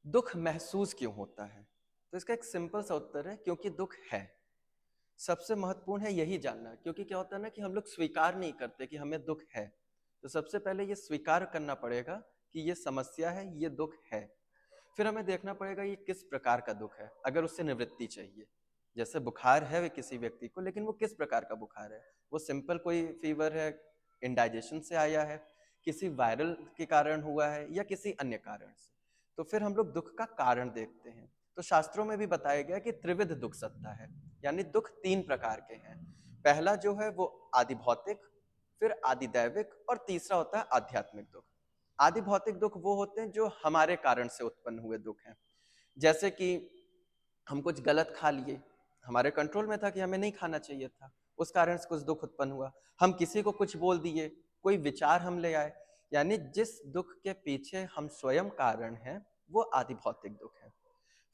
दुख महसूस क्यों होता है? तो इसका एक सिंपल सा उत्तर है, क्योंकि दुख है। सबसे महत्वपूर्ण है यही जानना, क्योंकि क्या होता है ना कि हम लोग स्वीकार नहीं करते कि हमें दुख है। तो सबसे पहले ये स्वीकार करना पड़ेगा कि ये समस्या है, ये दुख है। फिर हमें देखना पड़ेगा ये किस प्रकार का दुख है, अगर उससे निवृत्ति चाहिए। जैसे बुखार है किसी व्यक्ति को, लेकिन वो किस प्रकार का बुखार है? वो सिंपल कोई फीवर है, इंडाइजेशन से आया है, किसी वायरल के कारण हुआ है, या किसी अन्य कारण से? तो फिर हम लोग दुख का कारण देखते हैं। तो शास्त्रों में भी बताया गया कि त्रिविध दुख सत्ता है, यानी दुख तीन प्रकार के हैं। पहला जो है वो आदि भौतिक, फिर आदि दैविक, और तीसरा होता है आध्यात्मिक दुख। आदि भौतिक दुख वो होते हैं जो हमारे कारण से उत्पन्न हुए दुख हैं। जैसे कि हम कुछ गलत खा लिए, हमारे कंट्रोल में था कि हमें नहीं खाना चाहिए था, उस कारण से कुछ दुख उत्पन्न हुआ। हम किसी को कुछ बोल दिए, कोई विचार हम ले आए, यानी जिस दुख के पीछे हम स्वयं कारण हैं, वो आदि भौतिक दुख है।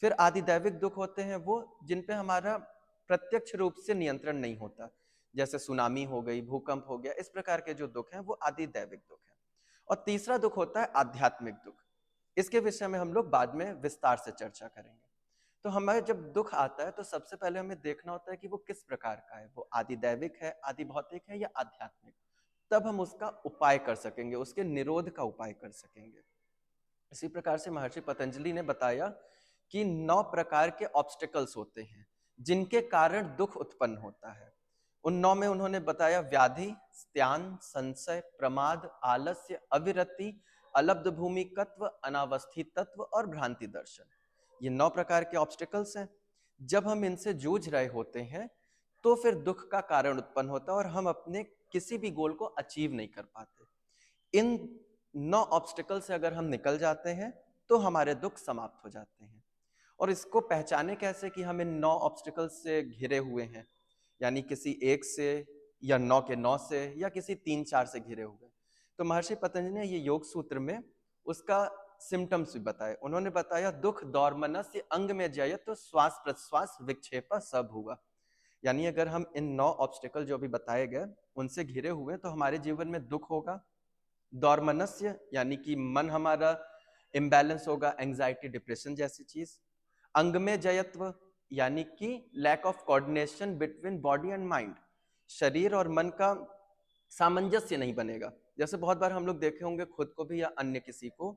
फिर आदि दैविक दुख होते हैं वो जिन पे हमारा प्रत्यक्ष रूप से नियंत्रण नहीं होता, जैसे सुनामी हो गई, भूकंप हो गया, इस प्रकार के जो दुख हैं वो आदि दैविक दुख है। और तीसरा दुख होता है आध्यात्मिक दुख। इसके विषय में हम लोग बाद में विस्तार से चर्चा करेंगे। तो हमें जब दुख आता है तो सबसे पहले हमें देखना होता है कि वो किस प्रकार का है, वो आदि दैविक है, आदि भौतिक है, या आध्यात्मिक। तब हम उसका उपाय कर सकेंगे, उसके निरोध का उपाय कर सकेंगे। इसी प्रकार से महर्षि पतंजलि ने बताया कि 9 प्रकार के ऑब्स्टिकल्स होते हैं जिनके कारण दुख उत्पन्न होता है। उन 9 में उन्होंने बताया व्याधि, स्त्यान, संशय, प्रमाद, आलस्य, अविरति, अलब्ध भूमिकत्व, अनावस्थित तत्व और भ्रांति दर्शन। ये 9 प्रकार के ऑब्स्टिकल्स हैं। जब हम इनसे जूझ रहे होते हैं तो फिर दुख का कारण उत्पन्न होता है और हम अपने किसी भी गोल को अचीव नहीं कर पाते। इन 9 ऑब्स्टिकल से अगर हम निकल जाते हैं तो हमारे दुख समाप्त हो जाते हैं। और इसको पहचाने कैसे कि हम इन 9 ऑब्स्टिकल से घिरे हुए हैं, यानी किसी एक से, या 9 के 9 से, या किसी 3-4 से घिरे हुए? तो महर्षि पतंजलि ने ये योग सूत्र में उसका सिम्टम्स भी बताए। उन्होंने बताया दुख दौर्मनस्य अंग में जयत तो श्वास प्रश्वास विक्षेप सब हुआ। यानी अगर हम इन 9 ऑब्स्टिकल जो अभी बताए गए उनसे घिरे हुए तो हमारे जीवन में दुख होगा। दौर्मनस्य यानी कि मन हमारा इम्बैलेंस होगा, एंजाइटी, डिप्रेशन जैसी चीज। अंग में जयत्व यानी कि lack of coordination between body and mind, शरीर और मन का सामंजस्य नहीं बनेगा। जैसे बहुत बार हम लोग देखे होंगे खुद को भी या अन्य किसी को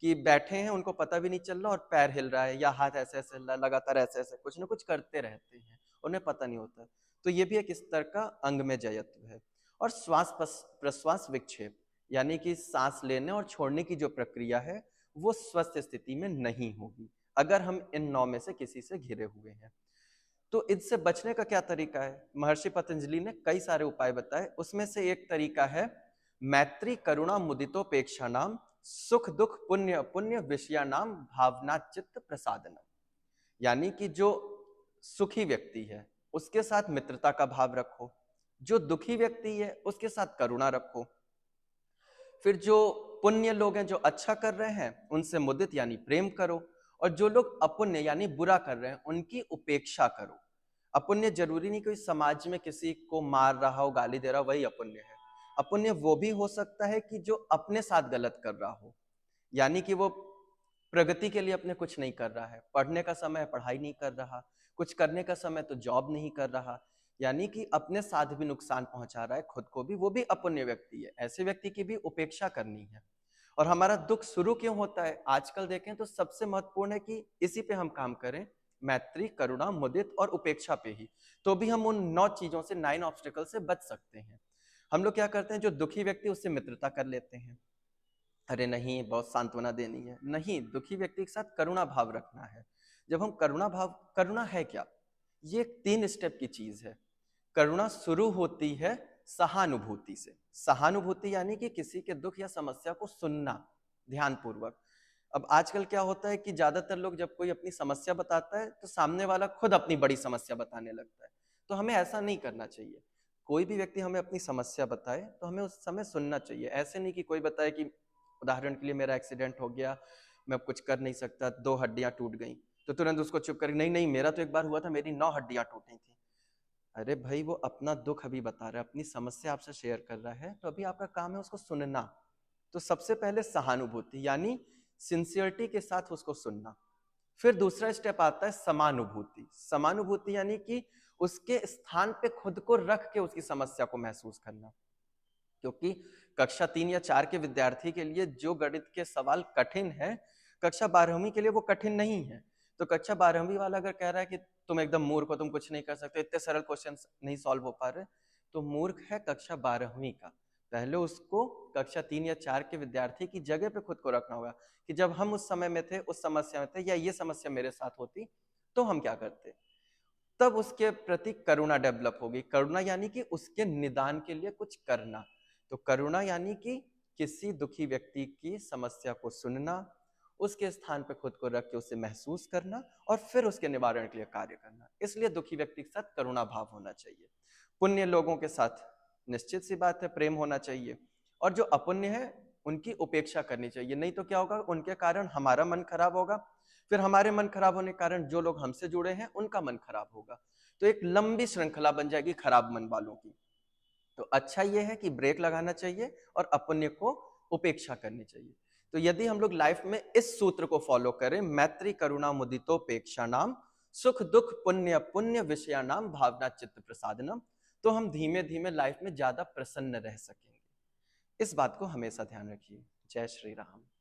कि बैठे हैं, उनको पता भी नहीं चल रहा और पैर हिल रहा है या हाथ ऐसे ऐसे हिल रहा है, लगातार ऐसे ऐसे कुछ ना कुछ करते रहते हैं, उन्हें पता नहीं होता। तो ये भी एक इस तरह का अंग में जयत्व है। और श्वास प्रश्वास विक्षेप यानी कि सांस लेने और छोड़ने की जो प्रक्रिया है वो स्वस्थ स्थिति में नहीं होगी अगर हम इन 9 में से किसी से घिरे हुए हैं। तो इससे बचने का क्या तरीका है? महर्षि पतंजलि ने कई सारे उपाय बताए। उसमें से एक तरीका है मैत्री करुणा मुदितोपेक्षा नाम सुख दुख पुण्य पुण्य विषया नाम भावना चित्त प्रसादनम। यानी कि जो सुखी व्यक्ति है उसके साथ मित्रता का भाव रखो, जो दुखी व्यक्ति है उसके साथ करुणा रखो, फिर जो पुण्य लोग हैं जो अच्छा कर रहे हैं उनसे मुदित यानी प्रेम करो, और जो लोग अपुण्य यानी बुरा कर रहे हैं उनकी उपेक्षा करो। अपुण्य जरूरी नहीं कोई समाज में किसी को मार रहा हो, गाली दे रहा हो, वही अपुण्य है। अपुण्य वो भी हो सकता है कि जो अपने साथ गलत कर रहा हो, यानी कि वो प्रगति के लिए अपने कुछ नहीं कर रहा है, पढ़ने का समय पढ़ाई नहीं कर रहा, कुछ करने का समय तो जॉब नहीं कर रहा, यानी कि अपने साथ भी नुकसान पहुंचा रहा है, खुद को भी, वो भी अपुण्य व्यक्ति है। ऐसे व्यक्ति की भी उपेक्षा करनी है। और हमारा दुख शुरू क्यों होता है आजकल देखें तो सबसे महत्वपूर्ण है कि इसी पे हम काम करें, मैत्री करुणा मुदित और उपेक्षा पे ही। तो भी हम उन 9 चीजों से, 9 ऑब्स्टिकल से बच सकते हैं। हम लोग क्या करते हैं, जो दुखी व्यक्ति उससे मित्रता कर लेते हैं, अरे नहीं बहुत सांत्वना देनी है, नहीं, दुखी व्यक्ति के साथ करुणा भाव रखना है। जब हम करुणा भाव, करुणा है क्या? ये 3 स्टेप की चीज है। करुणा शुरू होती है सहानुभूति से। सहानुभूति यानी कि किसी के दुख या समस्या को सुनना ध्यानपूर्वक। अब आजकल क्या होता है कि ज्यादातर लोग जब कोई अपनी समस्या बताता है तो सामने वाला खुद अपनी बड़ी समस्या बताने लगता है। तो हमें ऐसा नहीं करना चाहिए। कोई भी व्यक्ति हमें अपनी समस्या बताए तो हमें उस समय सुनना चाहिए। ऐसे नहीं कि कोई बताए कि उदाहरण के लिए मेरा एक्सीडेंट हो गया, मैं अब कुछ कर नहीं सकता, 2 हड्डियां टूट गई, तो तुरंत उसको चुप कर, नहीं नहीं मेरा तो एक बार हुआ था, मेरी 9 हड्डियां टूटी थी। अरे भाई वो अपना दुख अभी बता रहा है, अपनी समस्या आपसे शेयर कर रहा है, तो अभी आपका काम है उसको सुनना। तो सबसे पहले सहानुभूति यानी सिंसियरिटी के साथ उसको सुनना। फिर दूसरा स्टेप आता है समानुभूति। समानुभूति यानी कि उसके स्थान पे खुद को रख के उसकी समस्या को महसूस करना। क्योंकि कक्षा 3 या 4 के विद्यार्थी के लिए जो गणित के सवाल कठिन है, कक्षा 12वीं के लिए वो कठिन नहीं है। तो कक्षा 12वीं वाला अगर कह रहा है कि तुम एकदम मूर्ख हो, तुम कुछ नहीं कर सकते, इतने सरल क्वेश्चन नहीं सॉल्व हो पा रहे, तो मूर्ख है कक्षा 12वीं का। पहले उसको कक्षा 3 या 4 के विद्यार्थी की जगह पे खुद को रखना होगा कि जब हम उस समय में थे, उस समस्या में थे, या ये समस्या मेरे साथ होती तो हम क्या करते। तब उसके प्रति करुणा डेवलप होगी। करुणा यानी कि उसके निदान के लिए कुछ करना। तो करुणा यानी कि किसी दुखी व्यक्ति की समस्या को सुनना, उसके स्थान पर खुद को रख के उसे महसूस करना और फिर उसके निवारण के लिए कार्य करना। इसलिए दुखी व्यक्ति के साथ करुणा भाव होना चाहिए। पुण्य लोगों के साथ निश्चित सी बात है प्रेम होना चाहिए, और जो अपुण्य है उनकी उपेक्षा करनी चाहिए। नहीं तो क्या होगा, उनके कारण हमारा मन खराब होगा, फिर हमारे मन खराब होने के कारण जो लोग हमसे जुड़े हैं उनका मन खराब होगा। तो एक लंबी श्रृंखला बन जाएगी खराब मन वालों की। तो अच्छा ये है कि ब्रेक लगाना चाहिए और अपुण्य को उपेक्षा करनी चाहिए। तो यदि हम लोग लाइफ में इस सूत्र को फॉलो करें, मैत्री करुणा मुदितोपेक्षा नाम सुख दुख पुण्य पुण्य विषया नाम भावना चित्त प्रसादनम, तो हम धीमे धीमे लाइफ में ज्यादा प्रसन्न रह सकेंगे। इस बात को हमेशा ध्यान रखिए। जय श्री राम।